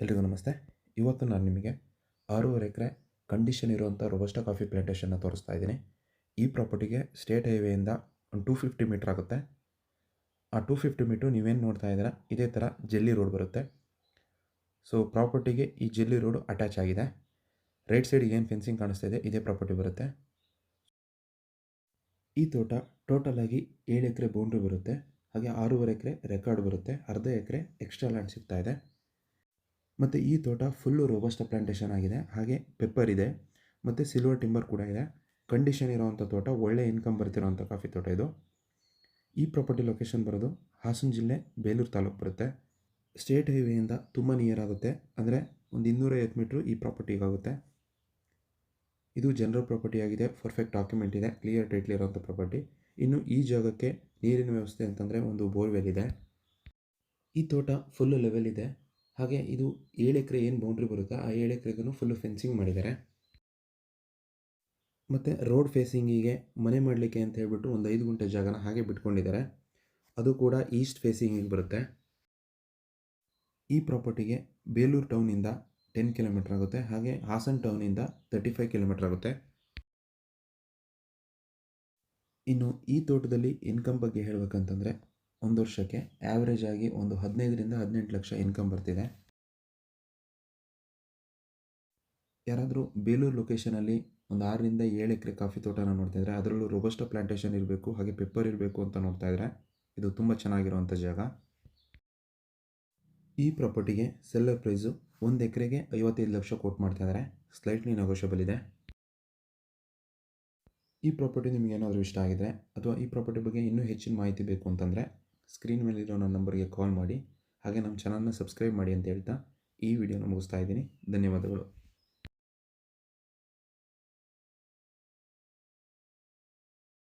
ಎಲ್ರಿಗೂ ನಮಸ್ತೆ. ಇವತ್ತು ನಾನು ನಿಮಗೆ 6.5 ಎಕರೆ ಕಂಡೀಷನ್ ಇರುವಂಥ ರೋಬಸ್ಟಾ ಕಾಫಿ ಪ್ಲಾಂಟೇಷನ್ನ ತೋರಿಸ್ತಾ ಇದ್ದೀನಿ. ಈ ಪ್ರಾಪರ್ಟಿಗೆ ಸ್ಟೇಟ್ ಹೈವೇಯಿಂದ ಒಂದು 250 ಮೀಟರ್ ಆಗುತ್ತೆ. ಆ 250 ಮೀಟ್ರು ನೀವೇನು ನೋಡ್ತಾ ಇದ್ದೀರಾ, ಇದೇ ಥರ ಜೆಲ್ಲಿ ರೋಡ್ ಬರುತ್ತೆ. ಸೊ ಪ್ರಾಪರ್ಟಿಗೆ ಈ ಜೆಲ್ಲಿ ರೋಡು ಅಟ್ಯಾಚ್ ಆಗಿದೆ. ರೈಟ್ ಸೈಡಿಗೆ ಏನು ಫೆನ್ಸಿಂಗ್ ಕಾಣಿಸ್ತಾ ಇದೆ, ಇದೇ ಪ್ರಾಪರ್ಟಿ ಬರುತ್ತೆ. ಈ ತೋಟ ಟೋಟಲಾಗಿ 7 ಎಕರೆ ಬೌಂಡ್ರಿ ಬರುತ್ತೆ. ಹಾಗೆ 6.5 ಎಕರೆ ರೆಕಾರ್ಡ್ ಬರುತ್ತೆ. ಅರ್ಧ ಎಕರೆ ಎಕ್ಸ್ಟ್ರಾ ಲ್ಯಾಂಡ್ ಸಿಗ್ತಾ ಇದೆ. ಮತ್ತು ಈ ತೋಟ ಫುಲ್ಲು ರೋಬಸ್ಟಾ ಪ್ಲಾಂಟೇಷನ್ ಆಗಿದೆ. ಹಾಗೆ ಪೆಪ್ಪರ್ ಇದೆ ಮತ್ತು ಸಿಲ್ವರ್ ಟಿಂಬರ್ ಕೂಡ ಇದೆ. ಕಂಡೀಷನ್ ಇರೋವಂಥ ತೋಟ, ಒಳ್ಳೆ ಇನ್ಕಮ್ ಬರ್ತಿರೋವಂಥ ಕಾಫಿ ತೋಟ ಇದು. ಈ ಪ್ರಾಪರ್ಟಿ ಲೊಕೇಶನ್ ಬರೋದು ಹಾಸನ ಜಿಲ್ಲೆ, ಬೇಲೂರು ತಾಲೂಕು ಬರುತ್ತೆ. ಸ್ಟೇಟ್ ಹೈವೇಯಿಂದ ತುಂಬ ನಿಯರ್ ಆಗುತ್ತೆ. ಅಂದರೆ ಒಂದು 250 ಮೀಟ್ರು ಈ ಪ್ರಾಪರ್ಟಿಗಾಗುತ್ತೆ. ಇದು ಜನರಲ್ ಪ್ರಾಪರ್ಟಿ ಆಗಿದೆ. ಪರ್ಫೆಕ್ಟ್ ಡಾಕ್ಯುಮೆಂಟ್ ಇದೆ, ಕ್ಲಿಯರ್ ಟೈಟ್ಲ್ ಇರೋವಂಥ ಪ್ರಾಪರ್ಟಿ. ಇನ್ನು ಈ ಜಾಗಕ್ಕೆ ನೀರಿನ ವ್ಯವಸ್ಥೆ ಅಂತಂದರೆ ಒಂದು ಬೋರ್ವೆಲ್ ಇದೆ. ಈ ತೋಟ ಫುಲ್ಲು ಲೆವೆಲ್ ಇದೆ. ಹಾಗೆ ಇದು 7 ಎಕರೆ ಏನು ಬೌಂಡ್ರಿ ಬರುತ್ತೆ, ಆ 7 ಎಕರೆಗೂ ಫುಲ್ಲು ಫೆನ್ಸಿಂಗ್ ಮಾಡಿದ್ದಾರೆ. ಮತ್ತು ರೋಡ್ ಫೇಸಿಂಗಿಗೆ ಮನೆ ಮಾಡಲಿಕ್ಕೆ ಅಂತ ಹೇಳ್ಬಿಟ್ಟು ಒಂದು 5 ಗುಂಟೆ ಜಾಗನ ಹಾಗೆ ಬಿಟ್ಕೊಂಡಿದ್ದಾರೆ. ಅದು ಕೂಡ ಈಸ್ಟ್ ಫೇಸಿಂಗಿಗೆ ಬರುತ್ತೆ. ಈ ಪ್ರಾಪರ್ಟಿಗೆ ಬೇಲೂರು ಟೌನಿಂದ 10 ಕಿಲೋಮೀಟರ್ ಆಗುತ್ತೆ. ಹಾಗೆ ಹಾಸನ ಟೌನಿಂದ 35 ಕಿಲೋಮೀಟರ್ ಆಗುತ್ತೆ. ಇನ್ನು ಈ ತೋಟದಲ್ಲಿ ಇನ್ಕಮ್ ಬಗ್ಗೆ ಹೇಳಬೇಕಂತಂದರೆ, ಒಂದು ವರ್ಷಕ್ಕೆ ಆ್ಯಾವ್ರೇಜ್ ಆಗಿ ಒಂದು 15ರಿಂದ 18 ಲಕ್ಷ ಇನ್ಕಮ್ ಬರ್ತಿದೆ. ಯಾರಾದರೂ ಬೇಲೂರು ಲೊಕೇಶನಲ್ಲಿ ಒಂದು 6ರಿಂದ 7 ಎಕರೆ ಕಾಫಿ ತೋಟನ ನೋಡ್ತಾ ಇದ್ದರೆ, ಅದರಲ್ಲೂ ರೋಬಸ್ಟಾ ಪ್ಲಾಂಟೇಷನ್ ಇರಬೇಕು, ಹಾಗೆ ಪೆಪ್ಪರ್ ಇರಬೇಕು ಅಂತ ನೋಡ್ತಾ ಇದ್ದರೆ, ಇದು ತುಂಬ ಚೆನ್ನಾಗಿರುವಂಥ ಜಾಗ. ಈ ಪ್ರಾಪರ್ಟಿಗೆ ಸೆಲ್ಲರ್ ಪ್ರೈಸು 1 ಎಕರೆಗೆ 55 ಲಕ್ಷ ಕೋಟ್ ಮಾಡ್ತಾ ಇದ್ದಾರೆ. ಸ್ಲೈಟ್ಲಿ ನೆಗೋಷಿಯಬಲ್ ಇದೆ. ಈ ಪ್ರಾಪರ್ಟಿ ನಿಮಗೆ ಏನಾದರೂ ಇಷ್ಟ ಆಗಿದರೆ ಅಥವಾ ಈ ಪ್ರಾಪರ್ಟಿ ಬಗ್ಗೆ ಇನ್ನೂ ಹೆಚ್ಚಿನ ಮಾಹಿತಿ ಬೇಕು ಅಂತಂದರೆ, ಸ್ಕ್ರೀನ್ ಮೇಲಿರೋ ನನ್ನ ನಂಬರ್ಗೆ ಕಾಲ್ ಮಾಡಿ. ಹಾಗೆ ನಮ್ಮ ಚಾನಲ್ನ ಸಬ್ಸ್ಕ್ರೈಬ್ ಮಾಡಿ ಅಂತ ಹೇಳ್ತಾ ಈ ವಿಡಿಯೋನ ಮುಗಿಸ್ತಾ ಇದ್ದೀನಿ. ಧನ್ಯವಾದಗಳು.